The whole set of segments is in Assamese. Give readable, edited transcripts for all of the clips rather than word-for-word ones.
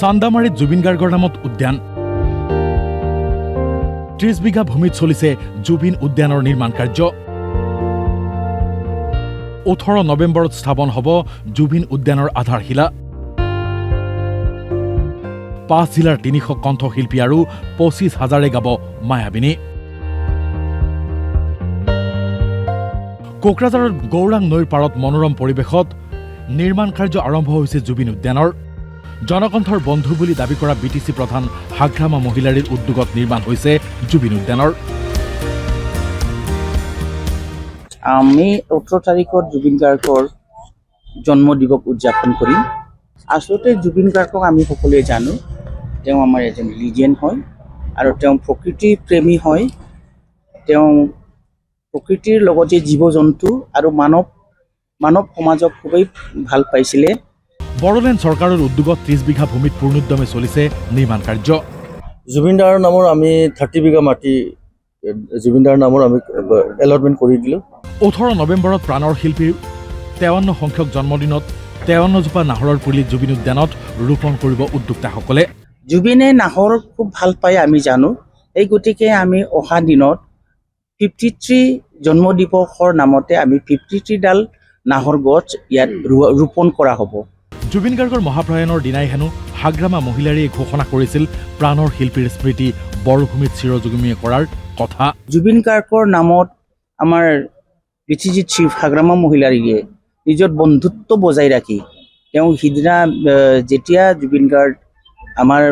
চান্দামাৰীত জুবিন গাৰ্গৰ নামত উদ্যান ৩০ বিঘা ভূমিত চলিছে জুবিন উদ্যানৰ নিৰ্মাণ কাৰ্য ১৮ নৱেম্বৰত স্থাপন হ'ব জুবিন উদ্যানৰ আধাৰশিলা ৫ জিলাৰ ৩০০ কণ্ঠশিল্পী আৰু ২৫,০০০ গাব মায়াবিনী কোকৰাঝাৰৰ গৌৰাং নৈৰ পাৰত মনোৰম পৰিৱেশত নিৰ্মাণ কাৰ্য আৰম্ভ হৈছে জুবিন উদ্যানৰ জনকণ্ঠৰ বন্ধু বুলি দাবী কৰা বিটিচি প্ৰধান হাগ্ৰামা মহিলাৰীৰ উদ্যোগত নিৰ্মাণ হৈছে জুবিন উদ্যানৰ আমি ১৮ তাৰিখত জুবিন গাৰ্গৰ জন্ম দিৱস উদযাপন কৰিম আচলতে জুবিন গাৰ্গক আমি সকলোৱে জানো তেওঁ আমাৰ এজন লিজেণ্ড হয় আৰু তেওঁ প্ৰকৃতি প্ৰেমী হয় তেওঁ প্ৰকৃতিৰ লগতে জীৱ জন্তু আৰু মানৱ সমাজক খুবেই ভাল পাইছিলে বড়োলেণ্ড চৰকাৰৰ উদ্যোগত ৩০ বিঘা ভূমিত পূৰ্ণোদ্যমে চলিছে নিৰ্মাণ কাৰ্য জুবিন দাৰ নামৰ আমি 30 বিঘা মাটি জুবিন দাৰ নামৰ আমি এলটমেণ্ট কৰি দিলোঁ ১৮ নৱেম্বৰত প্ৰাণৰ শিল্পীৰ ৫৩ সংখ্যক জন্মদিনত ৫৩ জোপা নাহৰৰ পুলি জুবিন উদ্যানত ৰোপণ কৰিব উদ্যোক্তাসকলে জুবিনে নাহৰ খুব ভাল পায় আমি জানো এই গতিকে আমি অহা দিনত 53 জন্ম দিৱসৰ নামতে আমি 53ডাল নাহৰ গছ ইয়াত ৰোপণ কৰা হ'ব জুবিন গাৰ্গৰ মহাপ্ৰয়াণৰ দিনাই হেনো হাগ্ৰামা মহিলাৰীয়ে ঘোষণা কৰিছিল প্ৰাণৰ শিল্পীৰ স্মৃতি বৰভূমিত চিৰযুগমীয়া কৰাৰ কথা জুবিন গাৰ্গৰ নামত আমাৰ বিটিজি চিফ হাগ্ৰামা মহিলাৰীয়ে নিজৰ বন্ধুত্ব বজাই ৰাখি তেওঁ সিদিনা যেতিয়া জুবিন গাৰ্গ আমাৰ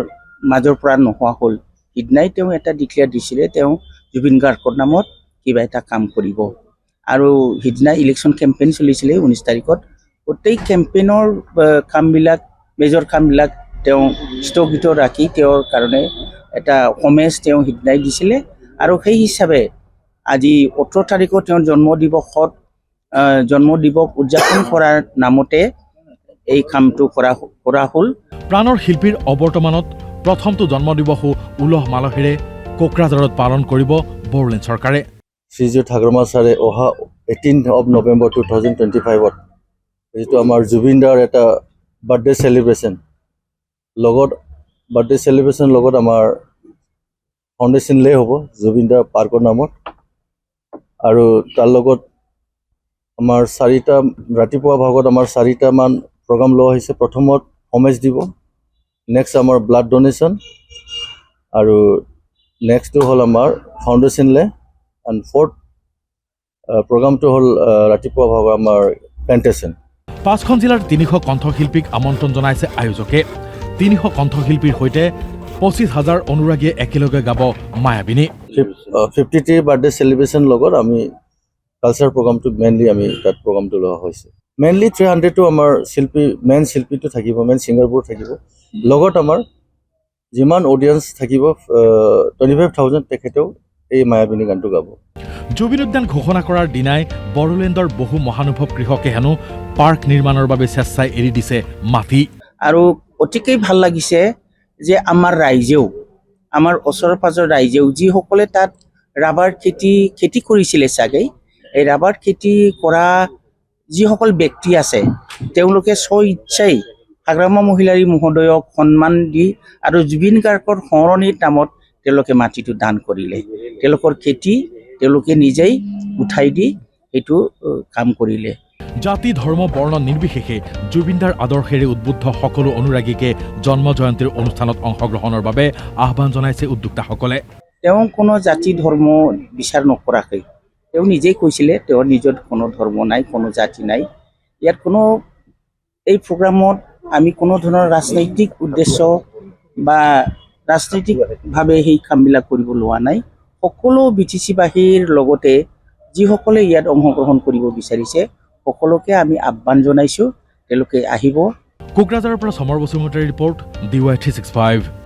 মাজৰ পৰা নোহোৱা হ'ল সিদিনাই তেওঁ এটা ডিক্লেয়াৰ দিছিলে তেওঁ জুবিন গাৰ্গৰ নামত কিবা এটা কাম কৰিব আৰু সিদিনা ইলেকশ্যন কেম্পেইন চলিছিলে 19 তাৰিখত গোটেই কেম্পেইনৰ কামবিলাক মেজৰ কামবিলাক তেওঁ স্থগিত ৰাখি তেওঁৰ কাৰণে এটা সমেজ তেওঁ সিদিনাই দিছিলে আৰু সেই হিচাপে আজি ১৮ তাৰিখত তেওঁৰ জন্ম দিৱস উদযাপন কৰাৰ নামতে এই কামটো কৰা হ'ল প্ৰাণৰ শিল্পীৰ অৱৰ্তমানত প্ৰথমটো জন্মদিৱসো উলহ মালহেৰে কোকৰাঝাৰত পালন কৰিব বড়োলেণ্ড চৰকাৰে শ্ৰীযুত হাগ্ৰামা ছাৰে অহা 18 নৱেম্বৰ 2025ত যিটো আমাৰ জুবিন দাৰ এটা বাৰ্থডে চেলিব্ৰেশ্যন লগত আমাৰ ফাউণ্ডেশ্যন লে হ'ব জুবিন দাৰ পাৰ্কৰ নামত আৰু তাৰ লগত আমাৰ ৰাতিপুৱা ভাগত আমাৰ 4টামান প্ৰগ্ৰাম লোৱা হৈছে প্ৰথমত হোমেজ দিব নেক্সট আমাৰ ব্লাড ডোনেশ্যন আৰু নেক্সটটো হ'ল আমাৰ ফাউণ্ডেশ্যন লে এণ্ড ফৰ্থ প্ৰগ্ৰামটো হ'ল ৰাতিপুৱা ভাগৰ আমাৰ প্লেণ্টেশ্যন ৫খন জিলাৰ ৩০০ কণ্ঠশিল্পীক আমন্ত্ৰণ জনাইছে আয়োজকে ৩০০ কণ্ঠশিল্পীৰ সৈতে ২৫,০০০ অনুৰাগীয়ে একেলগে গাব মায়াবিনী 50th বাৰ্থডে চেলিব্ৰেশ্যন লগত আমি কালচাৰ প্ৰগ্ৰামটো মেইনলি আমি তাত প্ৰগ্ৰামটো লোৱা হৈছে মেইনলি 300টো আমাৰ মেইন শিল্পীটো থাকিব মেইন ছিংগাৰবোৰ থাকিব লগত আমাৰ যিমান অডিয়েঞ্চ থাকিব 25,000 তেখেতেও এই মায়াবিনী গানটো গাব জুবিন উদ্যান ঘোষণা কৰাৰ দিনাই বড়োলেণ্ডৰ বহু মহানুভৱ কৃষকে হেনো পাৰ্ক নিৰ্মাণৰ বাবে স্বেচ্ছাই এৰি দিছে মাটি আৰু অতিকেই ভাল লাগিছে যে আমাৰ ৰাইজেও আমাৰ ওচৰ পাজৰ ৰাইজেও যিসকলে তাত ৰাবাৰ খেতি কৰিছিলে চাগে এই ৰাবাৰ খেতি কৰা যিসকল ব্যক্তি আছে তেওঁলোকে স্বইচ্ছাই হাগ্ৰামা মহিলাৰী মহোদয়ক সন্মান দি আৰু জুবিন গাৰ্গৰ সোঁৱৰণিৰ নামত তেওঁলোকে মাটিটো দান কৰিলে তেওঁলোকৰ খেতি তেওঁলোকে নিজেই উঠাই দি সেইটো কাম কৰিলে জাতি ধৰ্ম বৰ্ণ নিৰ্বিশেষে জুবিনদাৰ আদৰ্শেৰে উদ্বুদ্ধ সকলো অনুৰাগীকে জন্ম জয়ন্তীৰ অনুষ্ঠানত অংশগ্ৰহণৰ বাবে আহ্বান জনাইছে উদ্যোক্তাসকলে তেওঁ কোনো জাতি ধৰ্ম বিচাৰ নকৰাকৈ তেওঁ নিজেই কৈছিলে তেওঁৰ নিজৰ কোনো ধৰ্ম নাই কোনো জাতি নাই ইয়াত কোনো এই প্ৰগ্ৰামত আমি কোনো ধৰণৰ ৰাজনৈতিক উদ্দেশ্য বা ৰাজনৈতিকভাৱে সেই কামবিলাক কৰিব লোৱা নাই সকলো বিটিচিবাসীৰ লগতে যিসকলে ইয়াত অংশগ্ৰহণ কৰিব বিচাৰিছে সকলোকে আমি আহ্বান জনাইছোঁ তেওঁলোকে আহিব কোকৰাঝাৰৰ পৰা সমৰ বসুমতাৰীৰ ৰিপৰ্ট DY365